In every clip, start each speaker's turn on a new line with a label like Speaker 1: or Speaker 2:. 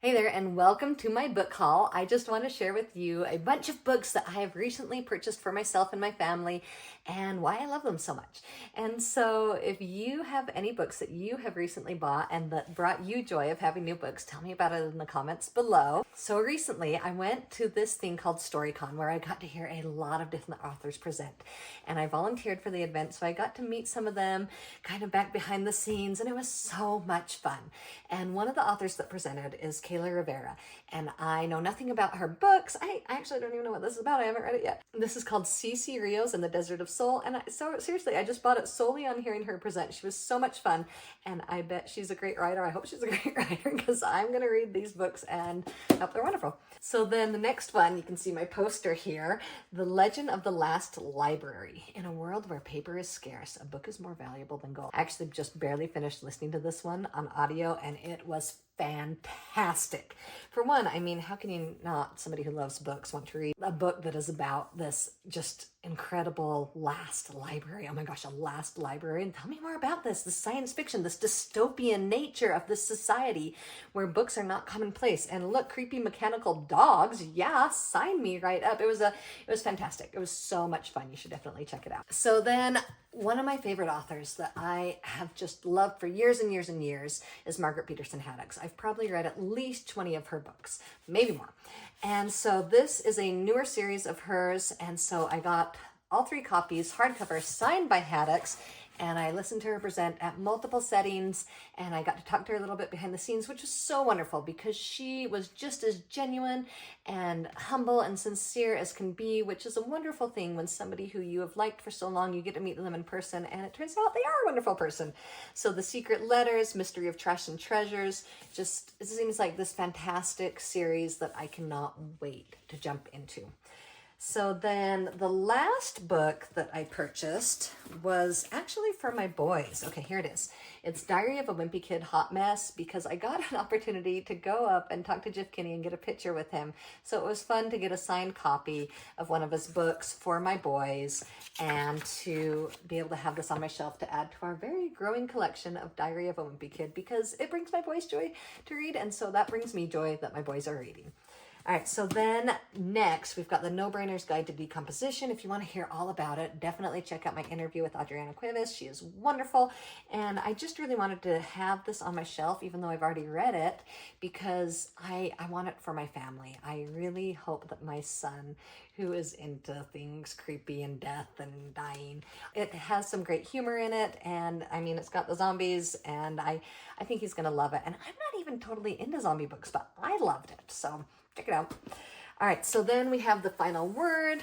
Speaker 1: Hey there, and welcome to my book haul. I just want to share with you a bunch of books that I have recently purchased for myself and my family and why I love them so much. And so if you have any books that you have recently bought and that brought you joy of having new books, tell me about it in the comments below. So recently I went to this thing called StoryCon where I got to hear a lot of different authors present. And I volunteered for the event, so I got to meet some of them kind of back behind the scenes, and it was so much fun. And one of the authors that presented is Kaela Rivera, and I know nothing about her books. I actually don't even know what this is about. I haven't read it yet. This is called Cece, Rios and the Desert of Soul, and seriously, I just bought it solely on hearing her present. She was so much fun, and I bet she's a great writer. I hope she's a great writer because I'm going to read these books and hope they're wonderful. So then the next one, you can see my poster here, The Legend of the Last Library. In a world where paper is scarce, a book is more valuable than gold. I actually just barely finished listening to this one on audio, and it was fantastic. For one, I mean, how can you not, somebody who loves books, want to read a book that is about this just incredible last library? Oh my gosh, a last library. And tell me more about this science fiction, this dystopian nature of this society where books are not commonplace. And look, creepy mechanical dogs. Yeah, sign me right up. It was fantastic. It was so much fun. You should definitely check it out. So then one of my favorite authors that I have just loved for years and years and years is Margaret Peterson Haddix. I've probably read at least 20 of her books, maybe more. And so this is a newer series of hers, and so I got all 3 copies, hardcover, signed by Haddix, and I listened to her present at multiple settings, and I got to talk to her a little bit behind the scenes, which was so wonderful because she was just as genuine and humble and sincere as can be, which is a wonderful thing when somebody who you have liked for so long, you get to meet them in person, and it turns out they are a wonderful person. So The Secret Letters, Mystery of Trash and Treasures, just it seems like this fantastic series that I cannot wait to jump into. So then the last book that I purchased was actually for my boys. Okay, here it is. It's Diary of a Wimpy Kid Hot Mess because I got an opportunity to go up and talk to Kinney and get a picture with him. So it was fun to get a signed copy of one of his books for my boys and to be able to have this on my shelf to add to our very growing collection of Diary of a Wimpy Kid because it brings my boys joy to read, and so that brings me joy that my boys are reading. All right, so then next, we've got the No-Brainer's Guide to Decomposition. If you want to hear all about it, definitely check out my interview with Adrianna Cuevas. She is wonderful, and I just really wanted to have this on my shelf, even though I've already read it, because I want it for my family. I really hope that my son, who is into things creepy and death and dying, it has some great humor in it, and I mean, it's got the zombies, and I think he's going to love it. And I'm not even totally into zombie books, but I loved it, so check it out. All right, so then we have The Final Word.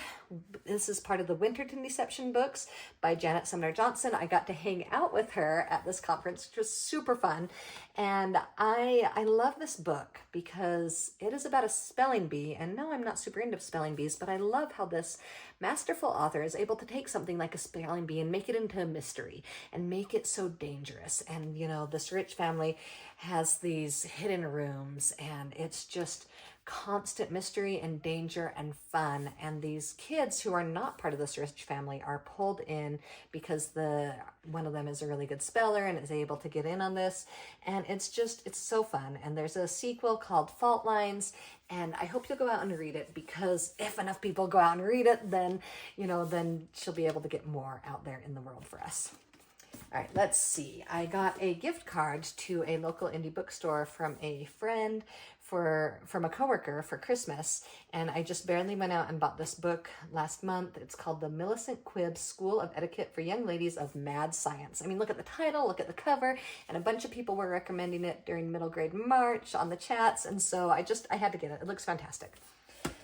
Speaker 1: This is part of the Winterton Deception books by Janet Sumner Johnson. I got to hang out with her at this conference, which was super fun. And I love this book because it is about a spelling bee. And no, I'm not super into spelling bees, but I love how this masterful author is able to take something like a spelling bee and make it into a mystery and make it so dangerous. And, you know, this rich family has these hidden rooms, and it's just constant mystery and danger and fun, and these kids who are not part of this rich family are pulled in because one of them is a really good speller and is able to get in on this, and it's so fun. And there's a sequel called Fault Lines, and I hope you'll go out and read it, because if enough people go out and read it, then she'll be able to get more out there in the world for us. All right, let's see. I got a gift card to a local indie bookstore from a friend from a coworker for Christmas, and I just barely went out and bought this book last month. It's called The Millicent Quibb School of Etiquette for Young Ladies of Mad Science. I mean, look at the title, look at the cover, and a bunch of people were recommending it during middle grade March on the chats, and so I had to get it. It looks fantastic.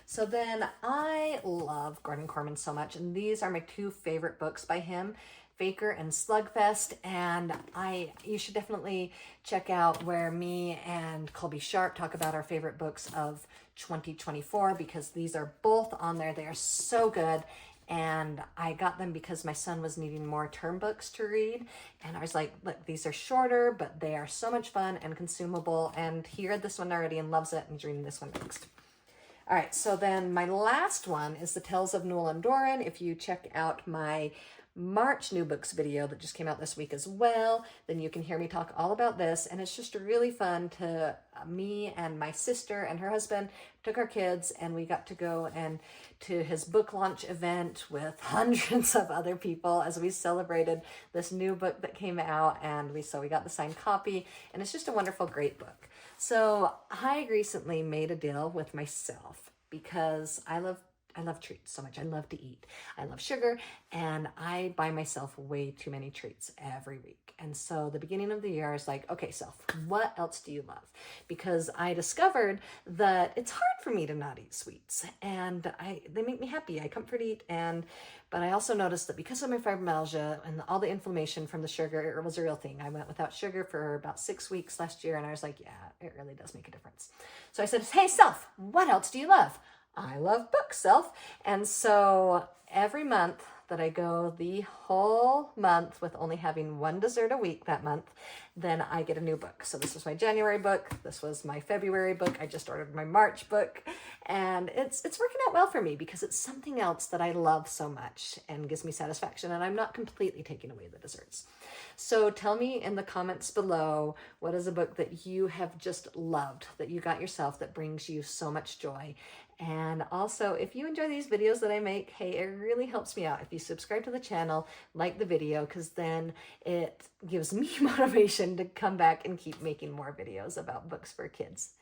Speaker 1: So then I love Gordon Korman so much, and these are my 2 favorite books by him, Faker and Slugfest, and you should definitely check out where me and Colby Sharp talk about our favorite books of 2024, because these are both on there. They are so good, and I got them because my son was needing more term books to read, and I was like, look, these are shorter, but they are so much fun and consumable, and he read this one already and loves it, and he's reading this one next. All right, so then my last one is The Tales of Newel and Doren. If you check out my March new books video that just came out this week as well. Then you can hear me talk all about this. And it's just really fun to me and my sister and her husband took our kids and we got to go and to his book launch event with hundreds of other people as we celebrated this new book that came out, and we got the signed copy, and it's just a wonderful, great book. So I recently made a deal with myself because I love treats so much. I love to eat. I love sugar, and I buy myself way too many treats every week. And so the beginning of the year, I was like, okay, self, what else do you love? Because I discovered that it's hard for me to not eat sweets, and they make me happy. I comfort eat, but I also noticed that because of my fibromyalgia and all the inflammation from the sugar, it was a real thing. I went without sugar for about 6 weeks last year, and I was like, yeah, it really does make a difference. So I said, hey, self, what else do you love? I love books, self. And so every month that I go the whole month with only having one dessert a week that month, then I get a new book. So this was my January book. This was my February book. I just ordered my March book. And it's working out well for me because it's something else that I love so much and gives me satisfaction. And I'm not completely taking away the desserts. So tell me in the comments below, what is a book that you have just loved, that you got yourself, that brings you so much joy? And also, if you enjoy these videos that I make, hey, it really helps me out if you subscribe to the channel, like the video, because then it gives me motivation to come back and keep making more videos about books for kids.